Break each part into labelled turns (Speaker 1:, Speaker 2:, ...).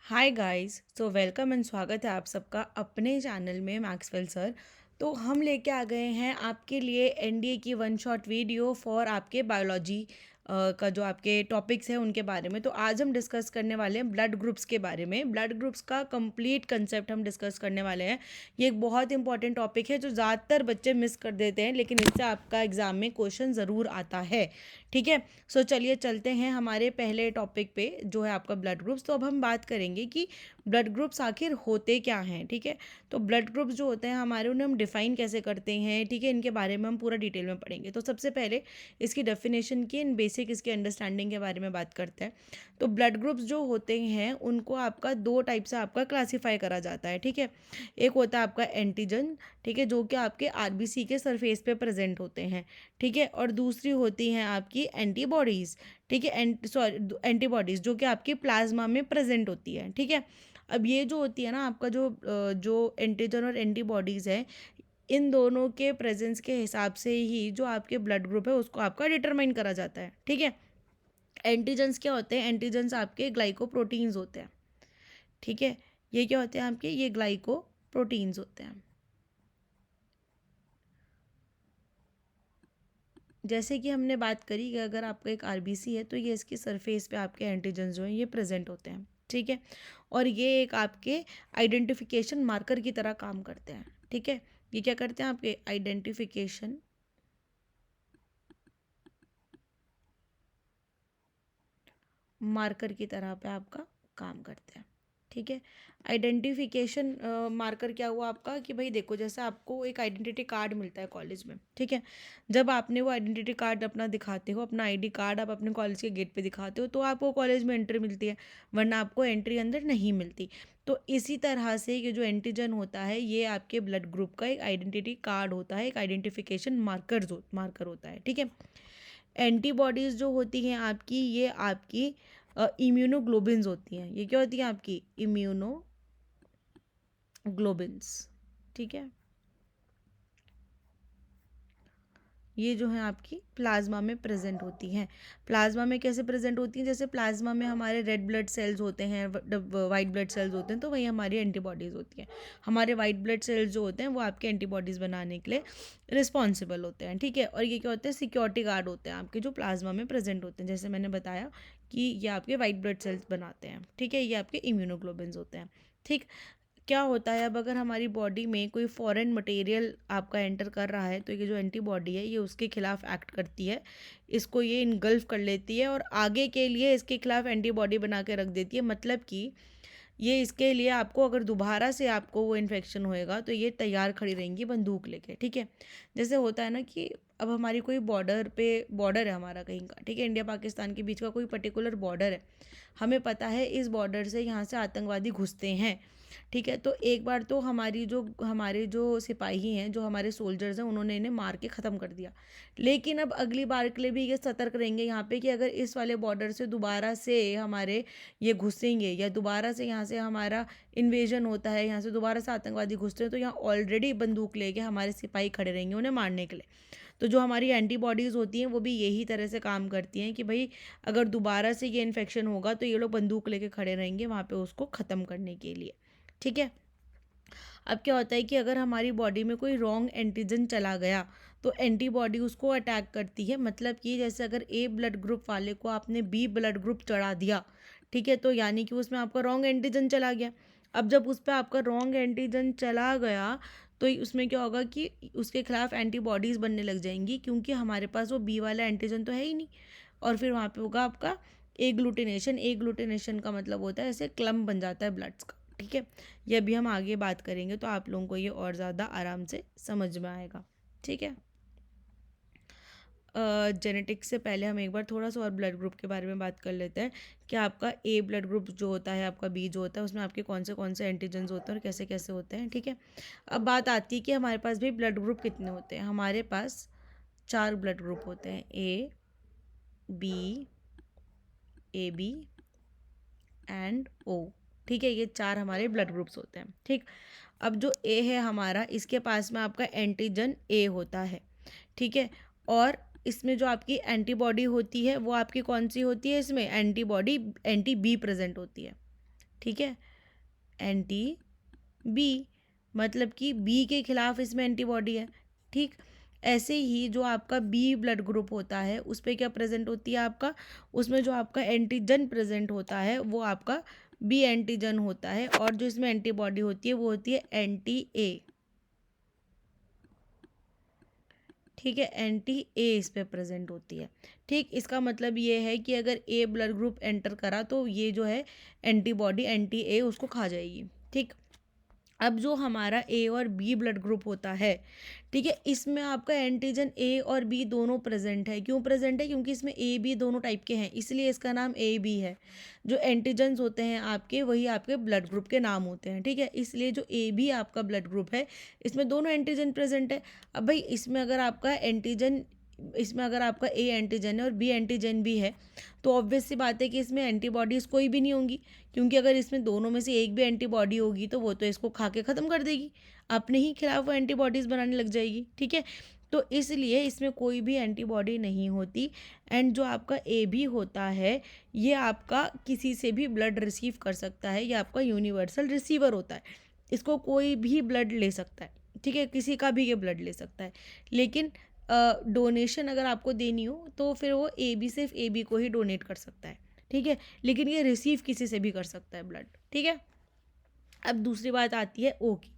Speaker 1: Hi guys. Welcome and स्वागत है आप सबका अपने चैनल में मैक्सवेल सर। तो हम लेके आ गए हैं आपके लिए एनडीए की वन शॉट वीडियो फॉर आपके बायोलॉजी का जो आपके टॉपिक्स हैं उनके बारे में। तो आज हम डिस्कस करने वाले हैं ब्लड ग्रुप्स के बारे में। ब्लड ग्रुप्स का कंप्लीट कंसेप्ट हम डिस्कस करने वाले हैं। ये एक बहुत इंपॉर्टेंट टॉपिक है जो ज़्यादातर बच्चे मिस कर देते हैं, लेकिन इससे आपका एग्जाम में क्वेश्चन ज़रूर आता है। ठीक है। चलिए चलते हैं हमारे पहले टॉपिक पे जो है आपका ब्लड ग्रुप्स। तो अब हम बात करेंगे कि ब्लड ग्रुप्स आखिर होते क्या हैं। ठीक है। तो ब्लड ग्रुप्स जो होते हैं हमारे, उन्हें हम डिफाइन कैसे करते हैं, ठीक है, इनके बारे में हम पूरा डिटेल में पढ़ेंगे। तो सबसे पहले इसकी डेफिनेशन की इन बेसिक इसके अंडरस्टैंडिंग के बारे में बात करते हैं। तो ब्लड ग्रुप्स जो होते हैं उनको आपका दो टाइप से आपका क्लासीफाई करा जाता है। ठीक है। एक होता है आपका एंटीजन, ठीक है, जो कि आपके आरबीसी के सरफेस पे प्रेजेंट होते हैं। ठीक है। और दूसरी होती हैं आपकी एंटीबॉडीज़। ठीक है। एंटीबॉडीज़ जो कि आपकी प्लाज्मा में प्रेजेंट होती है। ठीक है। अब ये जो होती है ना आपका जो एंटीजन और एंटीबॉडीज़ है, इन दोनों के प्रेजेंस के हिसाब से ही जो आपके ब्लड ग्रुप है उसको आपका डिटरमाइन करा जाता है। ठीक है। एंटीजन्स क्या होते हैं? एंटीजन्स आपके ग्लाइकोप्रोटीन्स होते हैं। ठीक है। ये क्या होते हैं आपके? ये ग्लाइकोप्रोटीन्स होते हैं। जैसे कि हमने बात करी कि अगर आपका एक आरबीसी है तो ये इसकी सरफेस पे आपके एंटीजन जो हैं ये प्रेजेंट होते हैं। ठीक है। और ये एक आपके आइडेंटिफिकेशन मार्कर की तरह काम करते हैं। ठीक है। ये क्या करते हैं? आपके आइडेंटिफिकेशन मार्कर की तरह पे आपका काम करते हैं। ठीक है। आइडेंटिफिकेशन मार्कर क्या हुआ आपका कि भाई देखो, जैसे आपको एक आइडेंटिटी कार्ड मिलता है कॉलेज में। ठीक है। जब आपने वो आइडेंटिटी कार्ड अपना दिखाते हो, अपना आईडी कार्ड आप अपने कॉलेज के गेट पे दिखाते हो, तो आपको कॉलेज में एंट्री मिलती है, वरना आपको एंट्री अंदर नहीं मिलती। तो इसी तरह से ये जो एंटीजन होता है ये आपके ब्लड ग्रुप का एक आइडेंटिटी कार्ड होता है, एक आइडेंटिफिकेशन मार्कर होता है। ठीक है। एंटीबॉडीज़ जो होती हैं आपकी, ये आपकी इम्यूनोग्लोबिन्स होती हैं। ये क्या होती हैं? आपकी इम्यूनोग्लोबिन्स। ठीक है। ये जो है आपकी प्लाज्मा में प्रेजेंट होती हैं। प्लाज्मा में कैसे प्रेजेंट होती हैं? जैसे प्लाज्मा में हमारे रेड ब्लड सेल्स होते हैं, वाइट ब्लड सेल्स होते हैं, तो वही हमारी एंटीबॉडीज़ होती हैं। हमारे वाइट ब्लड सेल्स जो होते हैं वो आपके एंटीबॉडीज़ बनाने के लिए रिस्पॉन्सिबल होते हैं। ठीक है। और ये क्या होते हैं? सिक्योरिटी गार्ड होते हैं आपके, जो प्लाज्मा में प्रेजेंट होते हैं। जैसे मैंने बताया कि ये आपके वाइट ब्लड सेल्स बनाते हैं। ठीक है। ये आपके इम्यूनोग्लोबिन्स होते हैं। ठीक। क्या होता है, अब अगर हमारी बॉडी में कोई फॉरेन मटेरियल आपका एंटर कर रहा है तो ये जो एंटीबॉडी है ये उसके खिलाफ एक्ट करती है, इसको ये इनगल्फ कर लेती है और आगे के लिए इसके खिलाफ एंटीबॉडी बना के रख देती है। मतलब कि ये इसके लिए आपको, अगर दोबारा से आपको वो इन्फेक्शन होएगा तो ये तैयार खड़ी रहेंगी बंदूक लेके। ठीक है। जैसे होता है ना कि अब हमारी कोई बॉर्डर है हमारा कहीं का, ठीक है, इंडिया पाकिस्तान के बीच का कोई पर्टिकुलर बॉर्डर है। हमें पता है इस बॉर्डर से यहाँ से आतंकवादी घुसते हैं। ठीक है। तो एक बार तो हमारे जो सिपाही हैं, जो हमारे सोल्जर्स हैं, उन्होंने इन्हें मार के ख़त्म कर दिया। लेकिन अब अगली बार के लिए भी ये सतर्क रहेंगे यहाँ पे कि अगर इस वाले बॉर्डर से दोबारा से हमारे ये घुसेंगे या दोबारा से यहाँ से हमारा इन्वेजन होता है, यहाँ से दोबारा से आतंकवादी घुसते हैं, तो यहाँ ऑलरेडी बंदूक लेके हमारे सिपाही खड़े रहेंगे उन्हें मारने के लिए। तो जो हमारी एंटीबॉडीज़ होती हैं वो भी यही तरह से काम करती हैं कि भाई अगर दोबारा से ये इन्फेक्शन होगा तो ये लोग बंदूक लेके खड़े रहेंगे वहाँ पे उसको ख़त्म करने के लिए। ठीक है। अब क्या होता है कि अगर हमारी बॉडी में कोई रॉन्ग एंटीजन चला गया तो एंटीबॉडी उसको अटैक करती है। मतलब कि जैसे अगर ए ब्लड ग्रुप वाले को आपने बी ब्लड ग्रुप चढ़ा दिया, ठीक है, तो यानी कि उसमें आपका रॉन्ग एंटीजन चला गया। अब जब उस पर आपका रॉन्ग एंटीजन चला गया तो उसमें क्या होगा कि उसके खिलाफ एंटीबॉडीज़ बनने लग जाएंगी, क्योंकि हमारे पास वो बी वाला एंटीजन तो है ही नहीं। और फिर वहाँ पे होगा आपका एग्लूटिनेशन। एग्लूटिनेशन का मतलब होता है ऐसे क्लम्प बन जाता है ब्लड्स का। ठीक है। ये भी हम आगे बात करेंगे तो आप लोगों को ये और ज़्यादा आराम से समझ में आएगा। ठीक है। जेनेटिक्स से पहले हम एक बार थोड़ा सा और ब्लड ग्रुप के बारे में बात कर लेते हैं कि आपका ए ब्लड ग्रुप जो होता है, आपका बी जो होता है, उसमें आपके कौन से एंटीजन्स होते हैं और कैसे कैसे होते हैं। ठीक है। अब बात आती है कि हमारे पास भी ब्लड ग्रुप कितने होते हैं। हमारे पास 4 ब्लड ग्रुप होते हैं, A B, A B and O. ठीक है। ये 4 हमारे ब्लड ग्रुप्स होते हैं। ठीक। अब जो ए है हमारा, इसके पास में आपका एंटीजन ए होता है। ठीक है। और इसमें जो आपकी एंटीबॉडी होती है वो आपकी कौन सी होती है? इसमें एंटीबॉडी एंटी बी प्रेजेंट होती है। ठीक है, एंटी बी, मतलब कि बी के खिलाफ इसमें एंटीबॉडी है। ठीक, ऐसे ही जो आपका बी ब्लड ग्रुप होता है उस पर क्या प्रेजेंट होती है आपका, उसमें जो आपका एंटीजन प्रेजेंट होता है वो आपका बी एंटीजन होता है, और जो इसमें एंटीबॉडी होती है वो होती है एंटी ए। ठीक है, एंटी ए इस पे प्रेजेंट होती है। ठीक, इसका मतलब ये है कि अगर ए ब्लड ग्रुप एंटर करा तो ये जो है एंटीबॉडी एंटी ए उसको खा जाएगी। ठीक, अब जो हमारा ए और बी ब्लड ग्रुप होता है, ठीक है, इसमें आपका एंटीजन ए और बी दोनों प्रेजेंट है। क्यों प्रेजेंट है? क्योंकि इसमें ए बी दोनों टाइप के हैं, इसलिए इसका नाम ए बी है। जो एंटीजन्स होते हैं आपके वही आपके ब्लड ग्रुप के नाम होते हैं। ठीक है, इसलिए जो ए बी आपका ब्लड ग्रुप है इसमें दोनों एंटीजन प्रेजेंट है। अब भाई इसमें अगर आपका ए एंटीजन है और बी एंटीजन भी है तो ऑब्वियस सी बात है कि इसमें एंटीबॉडीज़ कोई भी नहीं होंगी, क्योंकि अगर इसमें दोनों में से एक भी एंटीबॉडी होगी तो वो तो इसको खा के ख़त्म कर देगी, अपने ही खिलाफ वो एंटीबॉडीज़ बनाने लग जाएगी। ठीक है, तो इसलिए इसमें कोई भी एंटीबॉडी नहीं होती। एंड जो आपका ए बी होता है ये आपका किसी से भी ब्लड रिसीव कर सकता है, ये आपका यूनिवर्सल रिसीवर होता है, इसको कोई भी ब्लड ले सकता है। ठीक है, किसी का भी ये ब्लड ले सकता है, लेकिन डोनेशन अगर आपको देनी हो तो फिर वो ए बी सिर्फ ए बी को ही डोनेट कर सकता है। ठीक है, लेकिन ये रिसीव किसी से भी कर सकता है ब्लड। ठीक है, अब दूसरी बात आती है ओ की।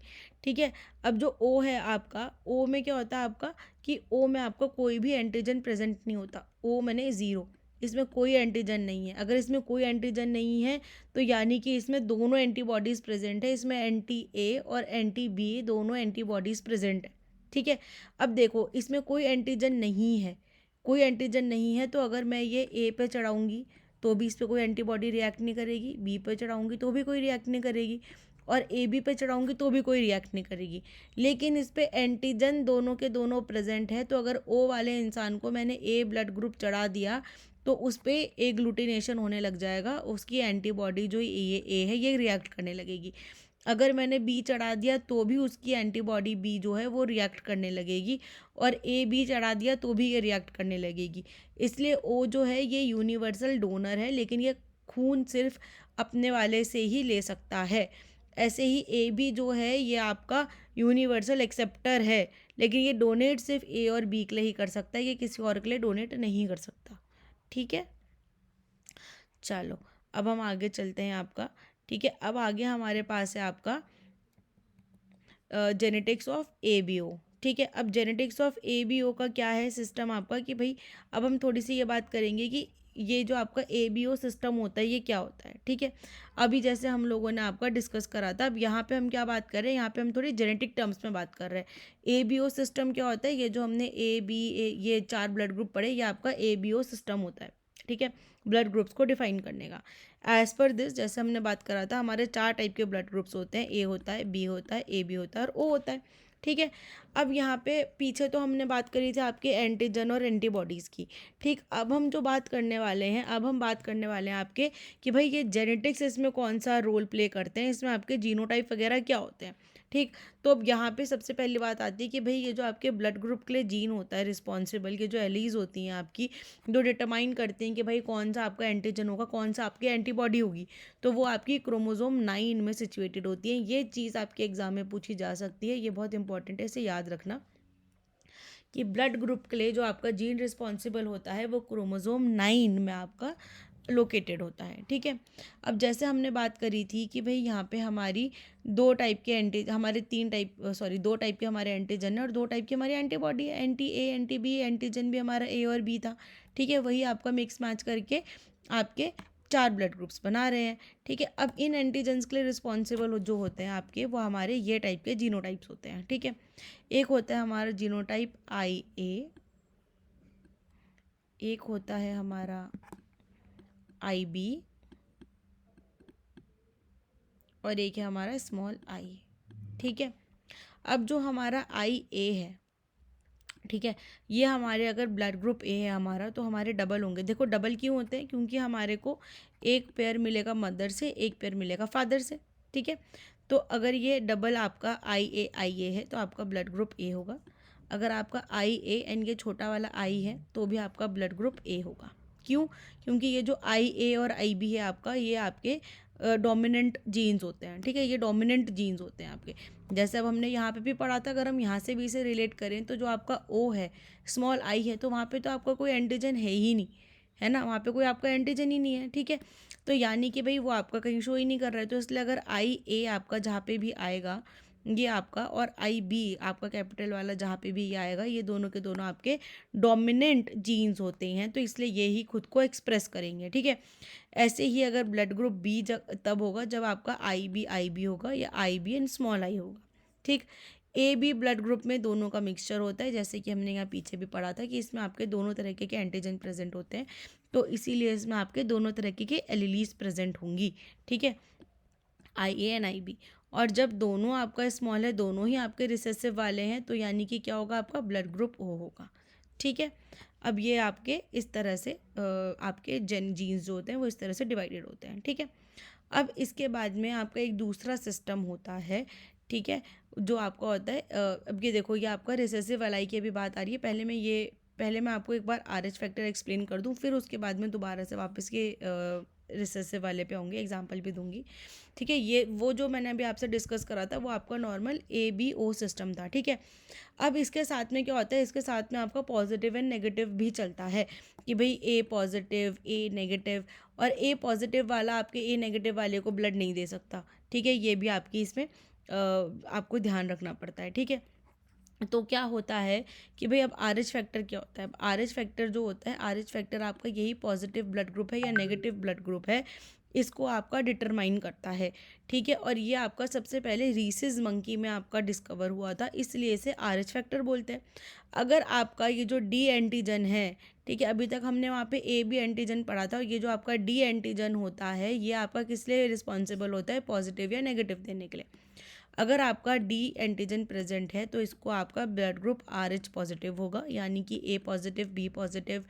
Speaker 1: ठीक है, अब जो ओ है आपका, ओ में क्या होता है आपका कि ओ में आपका कोई भी एंटीजन प्रेजेंट नहीं होता। ओ मैंने ज़ीरो, इसमें कोई एंटीजन नहीं है। अगर इसमें कोई एंटीजन नहीं है तो यानी कि इसमें दोनों एंटीबॉडीज़ प्रेजेंट है, इसमें एंटी ए और एंटी बी दोनों एंटीबॉडीज़ प्रेजेंट है। ठीक है, अब देखो इसमें कोई एंटीजन नहीं है, कोई एंटीजन नहीं है तो अगर मैं ये ए पे चढ़ाऊँगी तो भी इस पर कोई एंटीबॉडी रिएक्ट नहीं करेगी, बी पे चढ़ाऊँगी तो भी कोई रिएक्ट नहीं करेगी, और ए बी पे चढ़ाऊँगी तो भी कोई रिएक्ट नहीं करेगी। लेकिन इस पे एंटीजन दोनों के दोनों प्रेजेंट है, तो अगर ओ वाले इंसान को मैंने ए ब्लड ग्रुप चढ़ा दिया तो उस पर एग्लूटिनेशन होने लग जाएगा, उसकी एंटीबॉडी जो ये ए है ये रिएक्ट करने लगेगी। अगर मैंने बी चढ़ा दिया तो भी उसकी एंटीबॉडी बी जो है वो रिएक्ट करने लगेगी, और ए बी चढ़ा दिया तो भी ये रिएक्ट करने लगेगी। इसलिए ओ जो है ये यूनिवर्सल डोनर है, लेकिन ये खून सिर्फ अपने वाले से ही ले सकता है। ऐसे ही ए बी जो है ये आपका यूनिवर्सल एक्सेप्टर है, लेकिन ये डोनेट सिर्फ ए और बी के लिए ही कर सकता है, ये किसी और के लिए डोनेट नहीं कर सकता। ठीक है, चलो अब हम आगे चलते हैं आपका। ठीक है, अब आगे हमारे पास है आपका genetics of A B O. ठीक है, अब genetics of A B O का क्या है सिस्टम आपका कि भाई अब हम थोड़ी सी ये बात करेंगे कि ये जो आपका ए बी ओ सिस्टम होता है ये क्या होता है। ठीक है, अभी जैसे हम लोगों ने आपका डिस्कस करा था, अब यहाँ पे हम क्या बात कर रहे हैं, यहाँ पे हम थोड़ी जेनेटिक टर्म्स में बात कर रहे हैं। ए बी ओ सिस्टम क्या होता है, ये जो हमने ए बी ए ये 4 ब्लड ग्रुप पढ़े, ये आपका ए बी ओ सिस्टम होता है। ठीक है, ब्लड ग्रुप्स को डिफाइन करने का। एज पर दिस, जैसे हमने बात करा था, हमारे 4 टाइप के ब्लड ग्रुप्स होते हैं, ए होता है, बी होता है, ए बी होता है और ओ होता है। ठीक है, अब यहाँ पे पीछे तो हमने बात करी थी आपके एंटीजन और एंटीबॉडीज़ की। ठीक, अब हम जो बात करने वाले हैं, अब हम बात करने वाले हैं आपके कि भाई ये जेनेटिक्स इसमें कौन सा रोल प्ले करते हैं, इसमें आपके जीनोटाइप वगैरह क्या होते हैं। ठीक, तो अब यहाँ पे सबसे पहली बात आती है कि भाई ये जो आपके ब्लड ग्रुप के लिए जीन होता है रिस्पॉन्सिबल, ये जो एलीज होती हैं आपकी, जो डिटरमाइन करते हैं कि भाई कौन सा आपका एंटीजन होगा, कौन सा आपकी एंटीबॉडी होगी, तो वो आपकी क्रोमोसोम 9 में सिचुएटेड होती है। ये चीज़ आपके एग्जाम में पूछी जा सकती है, ये बहुत इंपॉर्टेंट है, इसे याद रखना कि ब्लड ग्रुप के लिए जो आपका जीन रिस्पॉन्सिबल होता है वो क्रोमोसोम 9 में आपका लोकेटेड होता है। ठीक है, अब जैसे हमने बात करी थी कि भाई यहाँ पे हमारी दो टाइप के दो टाइप के हमारे एंटीजन है और दो टाइप की हमारी एंटीबॉडी है, anti A anti B. Antigen भी हमारा ए और बी था। ठीक है, वही आपका मिक्स मैच करके आपके 4 ब्लड ग्रुप्स बना रहे हैं। ठीक है, अब इन एंटीजन्स के लिए रिस्पॉन्सिबल जो होते हैं आपके, वो हमारे ये टाइप के जीनोटाइप्स होते हैं। ठीक है, एक होता है हमारा जीनोटाइप आई ए, एक होता है हमारा आई बी, और एक है हमारा स्मॉल आई। ठीक है, अब जो हमारा आई ए है, ठीक है, ये हमारे अगर ब्लड ग्रुप ए है हमारा तो हमारे डबल होंगे। देखो डबल क्यों होते हैं, क्योंकि हमारे को एक पेयर मिलेगा मदर से, एक पेयर मिलेगा फादर से। ठीक है, तो अगर ये डबल आपका आई ए है तो आपका ब्लड ग्रुप ए होगा। अगर आपका आई ए एंड ये छोटा वाला आई है तो भी आपका ब्लड ग्रुप ए होगा। क्यों? क्योंकि ये जो आई ए और आई बी है आपका, ये आपके डोमिनेंट जीन्स होते हैं, ठीक है, ये डोमिनेंट जीन्स होते हैं आपके। जैसे अब हमने यहाँ पे भी पढ़ा था, अगर हम यहाँ से भी इसे रिलेट करें तो जो आपका ओ है, स्मॉल आई है, तो वहाँ पे तो आपका कोई एंटीजन है ही नहीं, है ना, वहाँ पे कोई आपका एंटीजन ही नहीं है, ठीक है। तो यानी कि भाई वो आपका कहीं शो ही नहीं कर रहा है, तो इसलिए अगर आई ए आपका जहाँ पे भी आएगा ये आपका, और आई बी आपका कैपिटल वाला जहाँ पे भी ये आएगा, ये दोनों के दोनों आपके डोमिनेंट जीन्स होते हैं, तो इसलिए ये ही खुद को एक्सप्रेस करेंगे, ठीक है। ऐसे ही अगर ब्लड ग्रुप बी तब होगा जब आपका आई बी होगा, या आई बी एंड स्मॉल आई होगा, ठीक। ए बी ब्लड ग्रुप में दोनों का मिक्सचर होता है, जैसे कि हमने यहाँ पीछे भी पढ़ा था कि इसमें आपके दोनों तरीके के एंटीजन प्रेजेंट होते हैं, तो इसीलिए इसमें आपके दोनों तरीके के एलिलीज प्रेजेंट होंगी, ठीक है, आई ए एंड आई बी। और जब दोनों आपका स्मॉल है, दोनों ही आपके रिसेसिव वाले हैं, तो यानी कि क्या होगा, आपका ब्लड ग्रुप ओ होगा, ठीक है। अब ये आपके इस तरह से आपके जीन्स जो होते हैं वो इस तरह से डिवाइडेड होते हैं, ठीक है। अब इसके बाद में आपका एक दूसरा सिस्टम होता है, ठीक है, जो आपका होता है अब ये देखो, ये आपका रिसेसिव वाला की अभी बात आ रही है। पहले मैं आपको एक बार आर एच फैक्टर एक्सप्लेन कर दूँ, फिर उसके बाद में दोबारा से वापस के रिसेसिव वाले पे आऊँगी, एग्जाम्पल भी दूंगी, ठीक है। ये वो जो मैंने अभी आपसे डिस्कस करा था वो आपका normal A B O system था, ठीक है। अब इसके साथ में क्या होता है, इसके साथ में आपका पॉजिटिव एंड नेगेटिव भी चलता है, कि भाई ए पॉजिटिव ए नेगेटिव, और ए पॉजिटिव वाला आपके ए नेगेटिव वाले को ब्लड नहीं दे सकता, ठीक है, ये भी आपकी इसमें आपको ध्यान रखना पड़ता है, ठीक है। तो क्या होता है कि भाई अब आर एच फैक्टर क्या होता है, आर एच फैक्टर जो होता है, आर एच फैक्टर आपका यही पॉजिटिव ब्लड ग्रुप है या नेगेटिव ब्लड ग्रुप है, इसको आपका डिटरमाइन करता है, ठीक है। और ये आपका सबसे पहले रीसिस मंकी में आपका डिस्कवर हुआ था, इसलिए इसे आर एच फैक्टर बोलते हैं। अगर आपका ये जो डी एंटीजन है, ठीक है, अभी तक हमने वहाँ पे ए बी एंटीजन पढ़ा था, और ये जो आपका डी एंटीजन होता है ये आपका किस लिए रिस्पॉन्सिबल होता है, पॉजिटिव या नेगेटिव देने के लिए। अगर आपका डी एंटीजन प्रेजेंट है तो इसको आपका blood group R H positive होगा, यानी कि A positive B positive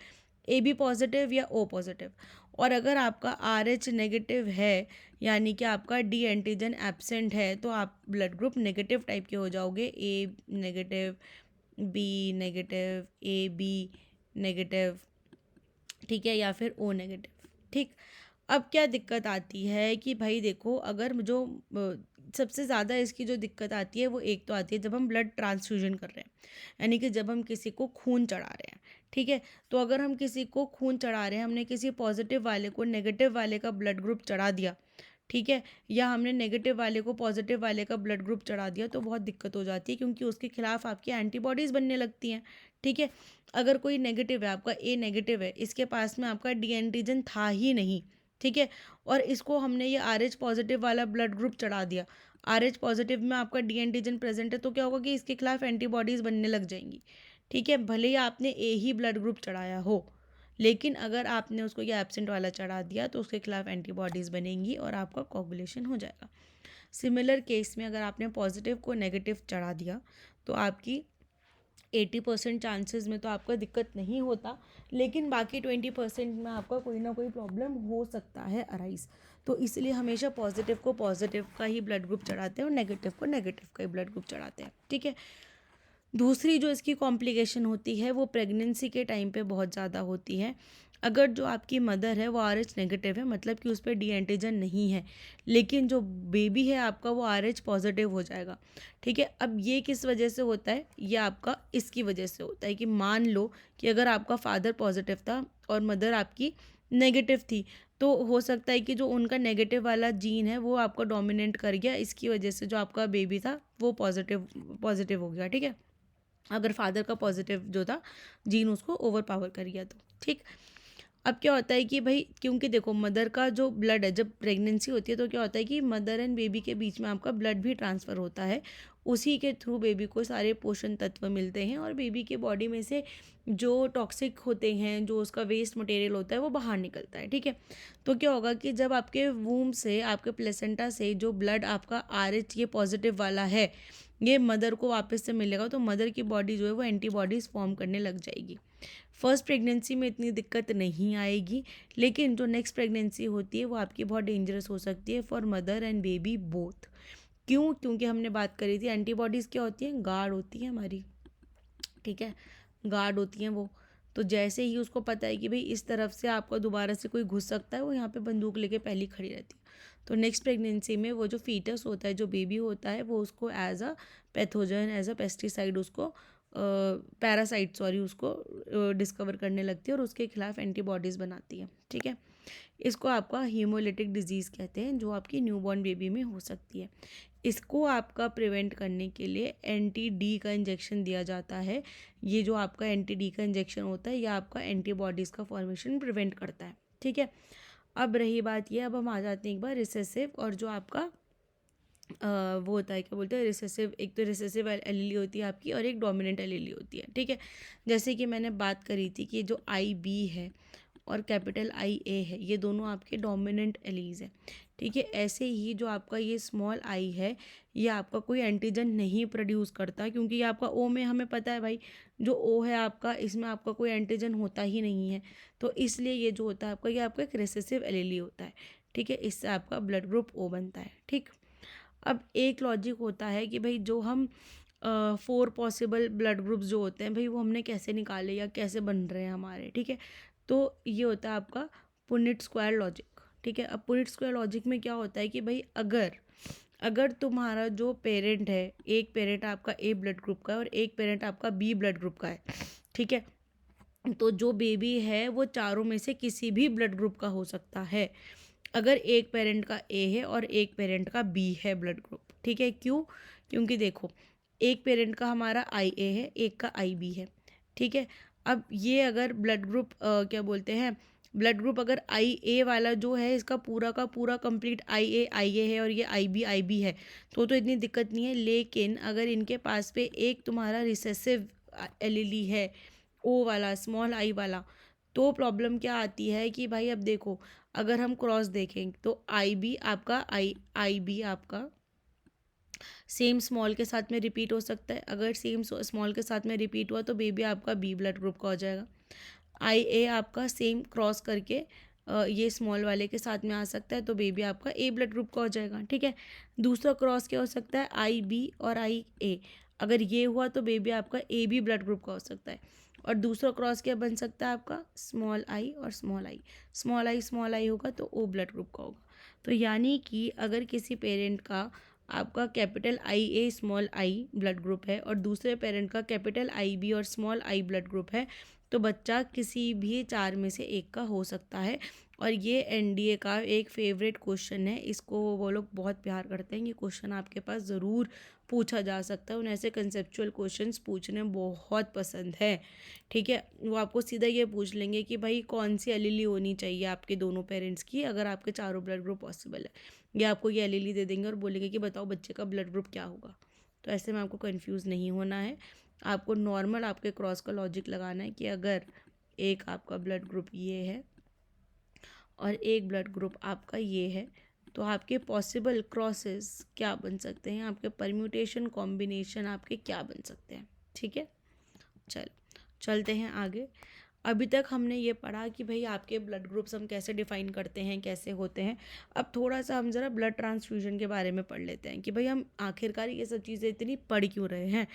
Speaker 1: A B positive या ओ पॉजिटिव। और अगर आपका आर एच नेगेटिव है, यानी कि आपका डी एंटीजन एब्सेंट है, तो आप ब्लड ग्रुप नेगेटिव टाइप के हो जाओगे, A negative B negative A B negative, ठीक है, या फिर ओ नेगेटिव, ठीक। अब क्या दिक्कत आती है कि भाई देखो, अगर जो सबसे ज़्यादा इसकी जो दिक्कत आती है वो एक तो आती है जब हम ब्लड ट्रांसफ्यूजन कर रहे हैं, यानी कि जब हम किसी को खून चढ़ा रहे हैं, ठीक है। तो अगर हम किसी को खून चढ़ा रहे हैं, हमने किसी पॉजिटिव वाले को नेगेटिव वाले का ब्लड ग्रुप चढ़ा दिया, ठीक है, या हमने नेगेटिव वाले को पॉजिटिव वाले का ब्लड ग्रुप चढ़ा दिया, तो बहुत दिक्कत हो जाती है, क्योंकि उसके खिलाफ आपकी एंटीबॉडीज़ बनने लगती हैं, ठीक है। अगर कोई नेगेटिव है, आपका ए नेगेटिव है, इसके पास में आपका डी एंटीजन था ही नहीं, ठीक है, और इसको हमने ये आर एच पॉजिटिव वाला ब्लड ग्रुप चढ़ा दिया, आर एच पॉजिटिव में आपका डी एंटीजन प्रेजेंट है, तो क्या होगा कि इसके खिलाफ एंटीबॉडीज़ बनने लग जाएंगी, ठीक है, भले ही आपने ए ही ब्लड ग्रुप चढ़ाया हो, लेकिन अगर आपने उसको ये एब्सेंट वाला चढ़ा दिया तो उसके खिलाफ एंटीबॉडीज़ बनेंगी और आपका कोगुलेशन हो जाएगा। सिमिलर केस में अगर आपने पॉजिटिव को नेगेटिव चढ़ा दिया तो आपकी 80% चांसेस में तो आपका दिक्कत नहीं होता, लेकिन बाकी 20% में आपका कोई ना कोई प्रॉब्लम हो सकता है अराइज। तो इसलिए हमेशा पॉजिटिव को पॉजिटिव का ही ब्लड ग्रुप चढ़ाते हैं और नेगेटिव को नेगेटिव का ही ब्लड ग्रुप चढ़ाते हैं, ठीक है। दूसरी जो इसकी कॉम्प्लिकेशन होती है वो प्रेगनेंसी के टाइम पे बहुत ज़्यादा होती है। अगर जो आपकी मदर है वो आर एच नेगेटिव है, मतलब कि उस पर डी एंटीजन नहीं है, लेकिन जो बेबी है आपका वो आर एच पॉजिटिव हो जाएगा, ठीक है। अब ये किस वजह से होता है, ये आपका इसकी वजह से होता है कि मान लो कि अगर आपका फादर पॉजिटिव था और मदर आपकी नेगेटिव थी, तो हो सकता है कि जो उनका नेगेटिव वाला जीन है वो आपका डोमिनेट कर गया, इसकी वजह से जो आपका बेबी था वो पॉजिटिव हो गया, ठीक है। अगर फादर का पॉजिटिव जो था जीन उसको ओवर पावर कर गया तो, ठीक। अब क्या होता है कि भाई, क्योंकि देखो मदर का जो ब्लड है, जब प्रेगनेंसी होती है तो क्या होता है कि मदर एंड बेबी के बीच में आपका ब्लड भी ट्रांसफ़र होता है, उसी के थ्रू बेबी को सारे पोषण तत्व मिलते हैं और बेबी के बॉडी में से जो टॉक्सिक होते हैं, जो उसका वेस्ट मटेरियल होता है वो बाहर निकलता है, ठीक है। तो क्या होगा कि जब आपके वूम से, आपके प्लेसेंटा से जो ब्लड आपका आर एच ये पॉजिटिव वाला है ये मदर को वापस से मिलेगा, तो मदर की बॉडी जो है वो एंटीबॉडीज़ फॉर्म करने लग जाएगी। फर्स्ट प्रेगनेंसी में इतनी दिक्कत नहीं आएगी, लेकिन जो नेक्स्ट प्रेगनेंसी होती है वो आपकी बहुत डेंजरस हो सकती है for mother and baby both. क्यों? क्योंकि हमने बात करी थी एंटीबॉडीज़ क्या होती हैं, गार्ड होती हैं हमारी, ठीक है, गार्ड होती हैं वो। तो जैसे ही उसको पता है कि भाई इस तरफ से आपका दोबारा से कोई घुस सकता है, वो यहाँ पे बंदूक लेके पहली खड़ी रहती है। तो नेक्स्ट प्रेगनेंसी में वो जो फीटस होता है, जो बेबी होता है, वो उसको as a pathogen, as a pesticide, उसको पैरासाइट सॉरी उसको डिस्कवर करने लगती है और उसके खिलाफ एंटीबॉडीज़ बनाती है। ठीक है, इसको आपका हीमोलिटिक डिजीज़ कहते हैं, जो आपकी न्यूबॉर्न बेबी में हो सकती है। इसको आपका प्रिवेंट करने के लिए एंटी डी का इंजेक्शन दिया जाता है। ये जो आपका एंटी डी का इंजेक्शन होता है, यह आपका एंटीबॉडीज़ का फॉर्मेशन प्रिवेंट करता है। ठीक है, अब रही बात ये, अब हम आ जाते हैं एक बार रिसेसिव और जो आपका वो होता है, क्या बोलते हैं, रिसेसिव। एक तो रिसेसिव एलीली होती है आपकी और एक डोमिनेंट एलीली होती है। ठीक है, जैसे कि मैंने बात करी थी कि जो आई बी है और कैपिटल आई ए है, ये दोनों आपके डोमिनेंट एलीज हैं। ठीक है, ऐसे ही जो आपका ये स्मॉल आई है, ये आपका कोई एंटीजन नहीं प्रोड्यूस करता, क्योंकि ये आपका ओ में हमें पता है भाई, जो ओ है आपका, इसमें आपका कोई एंटीजन होता ही नहीं है। तो इसलिए ये जो होता है आपका, ये आपका एक रिसेसिव एलीली होता है। ठीक है, इससे आपका ब्लड ग्रुप ओ बनता है। ठीक, अब एक लॉजिक होता है कि भाई जो हम 4 पॉसिबल ब्लड ग्रुप्स जो होते हैं भाई, वो हमने कैसे निकाले या कैसे बन रहे हैं हमारे। ठीक है, तो ये होता है आपका पुनिट स्क्वायर लॉजिक। ठीक है, अब पुनिट स्क्वायर लॉजिक में क्या होता है कि भाई अगर अगर तुम्हारा जो पेरेंट है, एक पेरेंट आपका ए ब्लड ग्रुप का है और एक पेरेंट आपका बी ब्लड ग्रुप का है। ठीक है, तो जो बेबी है वो चारों में से किसी भी ब्लड ग्रुप का हो सकता है, अगर एक पेरेंट का ए है और एक पेरेंट का बी है ब्लड ग्रुप। ठीक है, क्यों? क्योंकि देखो, एक पेरेंट का हमारा आई ए है, एक का आई बी है। ठीक है, अब ये अगर ब्लड ग्रुप क्या बोलते हैं, ब्लड ग्रुप अगर आई ए वाला जो है, इसका पूरा का पूरा कंप्लीट आई ए है और ये आई बी है, तो इतनी दिक्कत नहीं है। लेकिन अगर इनके पास पे एक तुम्हारा रिसेसिव एलीली है, ओ वाला, स्मॉल आई वाला, तो प्रॉब्लम क्या आती है कि भाई अब देखो, अगर हम क्रॉस देखें तो आई बी आपका सेम स्मॉल के साथ में रिपीट हो सकता है। अगर सेम स्मॉल के साथ में रिपीट हुआ तो बेबी आपका बी ब्लड ग्रुप का हो जाएगा। आई ए आपका सेम क्रॉस करके ये स्मॉल वाले के साथ में आ सकता है, तो बेबी आपका ए ब्लड ग्रुप का हो जाएगा। ठीक है, दूसरा क्रॉस क्या हो सकता है, आई बी और आई ए, अगर ये हुआ तो बेबी आपका ए बी ब्लड ग्रुप का हो सकता है। और दूसरा क्रॉस क्या बन सकता है आपका, स्मॉल आई और स्मॉल आई होगा तो ओ ब्लड ग्रुप का होगा। तो यानी कि अगर किसी पेरेंट का आपका capital I A small I blood group है और दूसरे पेरेंट का कैपिटल आई बी और स्मॉल आई ब्लड ग्रुप है, तो बच्चा किसी भी चार में से एक का हो सकता है। और ये एनडीए का एक फेवरेट क्वेश्चन है, इसको वो लोग बहुत प्यार करते हैं। ये क्वेश्चन आपके पास ज़रूर पूछा जा सकता है, उन्हें ऐसे कंसेप्चुअल क्वेश्चंस पूछने बहुत पसंद है। ठीक है, वो आपको सीधा ये पूछ लेंगे कि भाई कौन सी एलीली होनी चाहिए आपके दोनों पेरेंट्स की, अगर आपके चारों ब्लड ग्रुप पॉसिबल है, या आपको ये एलीली दे देंगे और बोलेंगे कि बताओ बच्चे का ब्लड ग्रुप क्या होगा। तो ऐसे में आपको कंफ्यूज नहीं होना है, आपको नॉर्मल आपके क्रॉस का लॉजिक लगाना है कि अगर एक आपका ब्लड ग्रुप ये है और एक ब्लड ग्रुप आपका ये है, तो आपके पॉसिबल क्रॉसेस क्या बन सकते हैं, आपके परम्यूटेशन कॉम्बिनेशन आपके क्या बन सकते हैं। ठीक है, चलते हैं आगे। अभी तक हमने ये पढ़ा कि भाई आपके ब्लड ग्रुप्स हम कैसे डिफाइन करते हैं, कैसे होते हैं। अब थोड़ा सा हम ज़रा ब्लड ट्रांसफ्यूजन के बारे में पढ़ लेते हैं कि भाई हम आखिरकार ये सब चीज़ें इतनी पढ़ क्यों रहे हैं।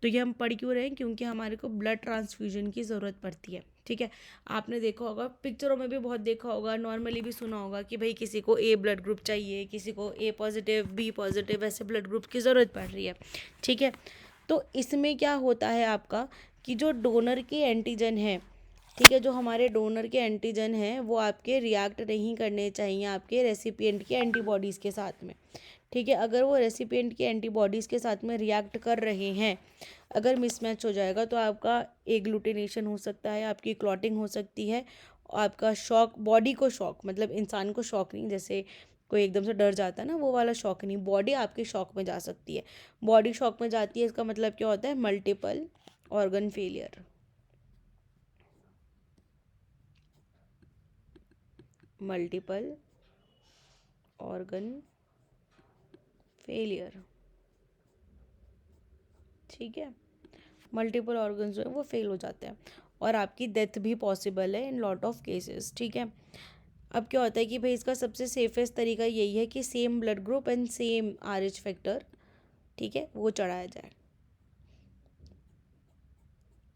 Speaker 1: तो ये हम पढ़ क्यों रहे हैं, क्योंकि हमारे को ब्लड ट्रांसफ्यूजन की ज़रूरत पड़ती है। ठीक है, आपने देखा होगा, पिक्चरों में भी बहुत देखा होगा, नॉर्मली भी सुना होगा कि भाई किसी को ए ब्लड ग्रुप चाहिए, किसी को ए पॉजिटिव, बी पॉजिटिव, ऐसे ब्लड ग्रुप की ज़रूरत पड़ रही है। ठीक है, तो इसमें क्या होता है आपका कि जो डोनर के एंटीजन है, ठीक है, जो हमारे डोनर के एंटीजन हैं वो आपके रिएक्ट नहीं करने चाहिए आपके रेसिपिएंट के एंटीबॉडीज़ के साथ में। ठीक है, अगर वो रेसिपिएंट के एंटीबॉडीज़ के साथ में रिएक्ट कर रहे हैं, अगर मिसमैच हो जाएगा तो आपका एग्लूटिनेशन हो सकता है, आपकी क्लॉटिंग हो सकती है, आपका शॉक, बॉडी को शॉक, मतलब इंसान को शॉक नहीं, जैसे कोई एकदम से डर जाता है ना, वो वाला शॉक नहीं, बॉडी आपकी शॉक में जा सकती है। बॉडी शॉक में जाती है, इसका मतलब क्या होता है, multiple organ failure. Multiple organ failure. ठीक है, मल्टीपल ऑर्गन जो है वो फेल हो जाते हैं और आपकी डेथ भी पॉसिबल है इन लॉट ऑफ केसेस। ठीक है, अब क्या होता है कि भाई इसका सबसे सेफेस्ट तरीका यही है कि same blood group and same RH factor, ठीक है, वो चढ़ाया जाए।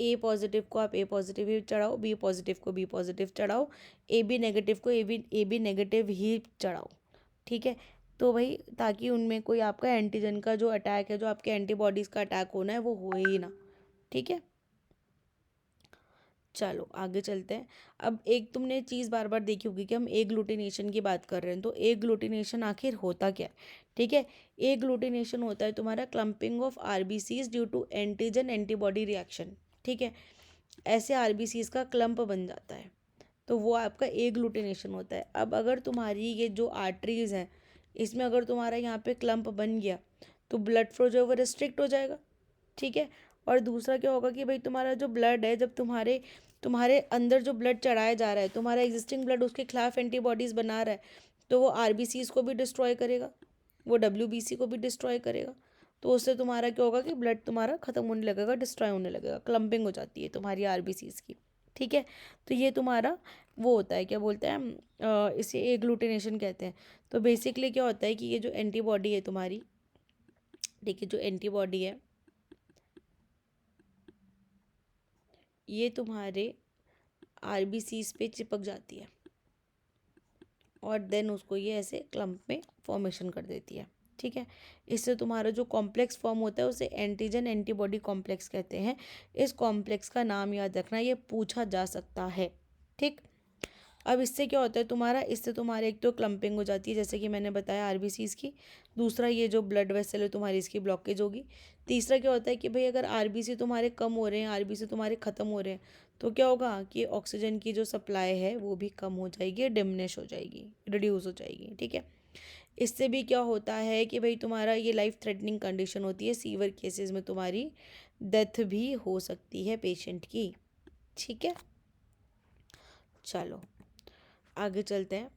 Speaker 1: ए पॉजिटिव को आप ए पॉजिटिव ही चढ़ाओ, बी पॉजिटिव को बी पॉजिटिव चढ़ाओ, ए बी नेगेटिव को ए बी नेगेटिव ही चढ़ाओ। ठीक है। तो भाई ताकि उनमें कोई आपका एंटीजन का जो अटैक है, जो आपके एंटीबॉडीज़ का अटैक होना है, वो हो ही ना। ठीक है, चलो आगे चलते हैं। अब एक तुमने चीज़ बार बार देखी होगी कि हम एग्लूटिनेशन की बात कर रहे हैं, तो एग्लूटिनेशन आखिर होता क्या है? ठीक है, एग्लूटिनेशन होता है तुम्हारा clumping of RBCs due to antigen antibody reaction. ठीक है, ऐसे आरबीसीज का क्लम्प बन जाता है, तो वो आपका एग्लूटिनेशन होता है। अब अगर तुम्हारी ये जो आर्टरीज हैं, इसमें अगर तुम्हारा यहाँ पे क्लम्प बन गया तो ब्लड फ्लो जो है वो रिस्ट्रिक्ट हो जाएगा। ठीक है, और दूसरा क्या होगा कि भाई तुम्हारा जो ब्लड है, जब तुम्हारे तुम्हारे अंदर जो ब्लड चढ़ाया जा रहा है, तुम्हारा एग्जिस्टिंग ब्लड उसके खिलाफ एंटीबॉडीज़ बना रहा है, तो वो आरबीसीज को भी डिस्ट्रॉय करेगा, वो डब्ल्यूबीसी को भी डिस्ट्रॉय करेगा। तो उससे तुम्हारा क्या होगा कि ब्लड तुम्हारा ख़त्म होने लगेगा, डिस्ट्रॉय होने लगेगा, क्लम्पिंग हो जाती है तुम्हारी आरबीसीज की। ठीक है, तो ये तुम्हारा वो होता है, क्या बोलते हैं हम, इसे एग्लूटिनेशन कहते हैं। तो बेसिकली क्या होता है कि ये जो एंटीबॉडी है तुम्हारी, ठीक है, जो एंटीबॉडी है ये तुम्हारे आरबीसीज पे चिपक जाती है और देन उसको ये ऐसे क्लम्प में फॉर्मेशन कर देती है। ठीक है, इससे तुम्हारा जो कॉम्प्लेक्स फॉर्म होता है उसे एंटीजन एंटीबॉडी कॉम्प्लेक्स कहते हैं। इस कॉम्प्लेक्स का नाम याद रखना, ये पूछा जा सकता है। ठीक, अब इससे क्या होता है तुम्हारा, इससे तुम्हारे एक तो क्लम्पिंग हो जाती है जैसे कि मैंने बताया आरबीसीज की, दूसरा ये जो ब्लड वेसल है तुम्हारी इसकी ब्लॉकेज होगी, तीसरा क्या होता है कि भाई अगर आरबीसी तुम्हारे कम हो रहे हैं, आरबीसी तुम्हारे ख़त्म हो रहे हैं, तो क्या होगा कि ऑक्सीजन की जो सप्लाई है वो भी कम हो जाएगी, डिमिनिश हो जाएगी, रिड्यूस हो जाएगी। ठीक है, इससे भी क्या होता है कि भाई तुम्हारा ये लाइफ थ्रेटनिंग कंडीशन होती है, सीवियर केसेस में तुम्हारी डेथ भी हो सकती है पेशेंट की। ठीक है, चलो आगे चलते हैं।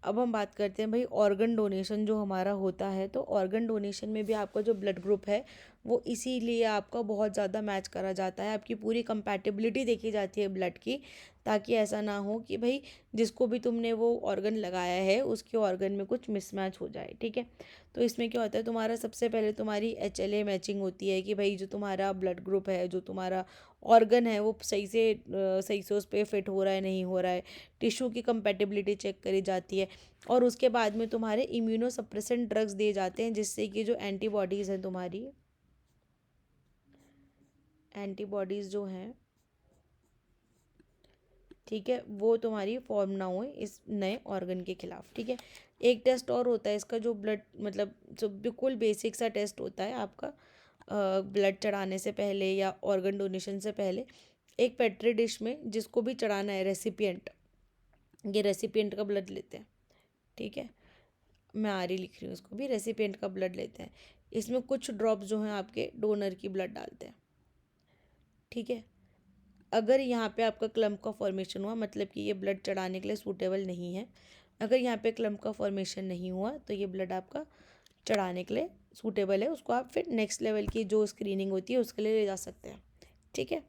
Speaker 1: अब हम बात करते हैं भाई ऑर्गन डोनेशन जो हमारा होता है, तो ऑर्गन डोनेशन में भी आपका जो ब्लड ग्रुप है वो इसीलिए आपका बहुत ज़्यादा मैच करा जाता है, आपकी पूरी कंपैटिबिलिटी देखी जाती है ब्लड की, ताकि ऐसा ना हो कि भाई जिसको भी तुमने वो ऑर्गन लगाया है उसके ऑर्गन में कुछ मिसमैच हो जाए। ठीक है, तो इसमें क्या होता है तुम्हारा सबसे पहले तुम्हारी HLA मैचिंग होती है कि भाई जो तुम्हारा ब्लड ग्रुप है, जो तुम्हारा ऑर्गन है, वो सही से उस पर फिट हो रहा है नहीं हो रहा है, टिश्यू की कंपैटिबिलिटी चेक करी जाती है, और उसके बाद में तुम्हारे इम्यूनो सप्रेसेंट ड्रग्स दिए जाते हैं जिससे कि जो एंटीबॉडीज़ हैं तुम्हारी, एंटीबॉडीज़ जो हैं, ठीक है, वो तुम्हारी फॉर्म ना हो इस नए ऑर्गन के खिलाफ। ठीक है, एक टेस्ट और होता है इसका, जो ब्लड मतलब जो बिल्कुल बेसिक सा टेस्ट होता है आपका ब्लड चढ़ाने से पहले या ऑर्गन डोनेशन से पहले, एक पेट्री डिश में जिसको भी चढ़ाना है रेसिपिएंट, ये रेसिपिएंट का ब्लड लेते हैं। ठीक है, मैं आरी लिख रही हूँ, इसको भी रेसिपिएंट का ब्लड लेते हैं, इसमें कुछ ड्रॉप्स जो हैं आपके डोनर की ब्लड डालते हैं। ठीक है, अगर यहाँ पे आपका क्लम्प का फॉर्मेशन हुआ, मतलब कि ये ब्लड चढ़ाने के लिए सूटेबल नहीं है, अगर यहाँ पे क्लम्प का फॉर्मेशन नहीं हुआ तो ये ब्लड आपका चढ़ाने के लिए सूटेबल है, उसको आप फिर नेक्स्ट लेवल की जो स्क्रीनिंग होती है उसके लिए ले जा सकते हैं। ठीक है,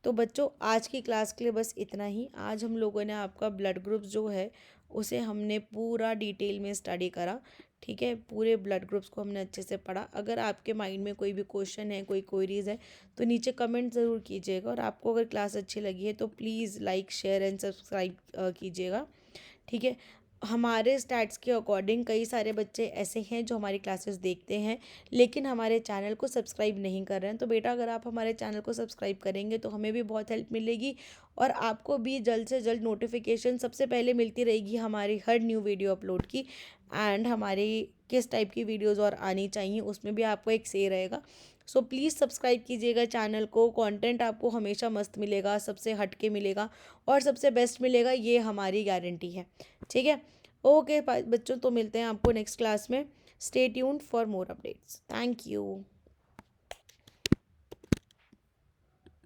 Speaker 1: तो बच्चों आज की क्लास के लिए बस इतना ही। आज हम लोगों ने आपका ब्लड ग्रुप्स जो है उसे हमने पूरा डिटेल में स्टडी करा। ठीक है, पूरे ब्लड ग्रुप्स को हमने अच्छे से पढ़ा। अगर आपके माइंड में कोई भी क्वेश्चन है, कोई क्वेरीज है, तो नीचे कमेंट ज़रूर कीजिएगा, और आपको अगर क्लास अच्छी लगी है तो please like share and subscribe कीजिएगा। ठीक है, हमारे स्टैट्स के अकॉर्डिंग कई सारे बच्चे ऐसे हैं जो हमारी क्लासेस देखते हैं लेकिन हमारे चैनल को सब्सक्राइब नहीं कर रहे हैं, तो बेटा अगर आप हमारे चैनल को सब्सक्राइब करेंगे तो हमें भी बहुत हेल्प मिलेगी, और आपको भी जल्द से जल्द नोटिफिकेशन सबसे पहले मिलती रहेगी हमारी हर न्यू वीडियो अपलोड की। एंड हमारी किस टाइप की वीडियोज़ और आनी चाहिए उसमें भी आपको एक से रहेगा। सो प्लीज़ सब्सक्राइब कीजिएगा चैनल को, कंटेंट आपको हमेशा मस्त मिलेगा, सबसे हट के मिलेगा और सबसे बेस्ट मिलेगा, ये हमारी गारंटी है। ठीक है, ओके बच्चों, तो मिलते हैं आपको नेक्स्ट क्लास में। Stay tuned for more updates. Thank you.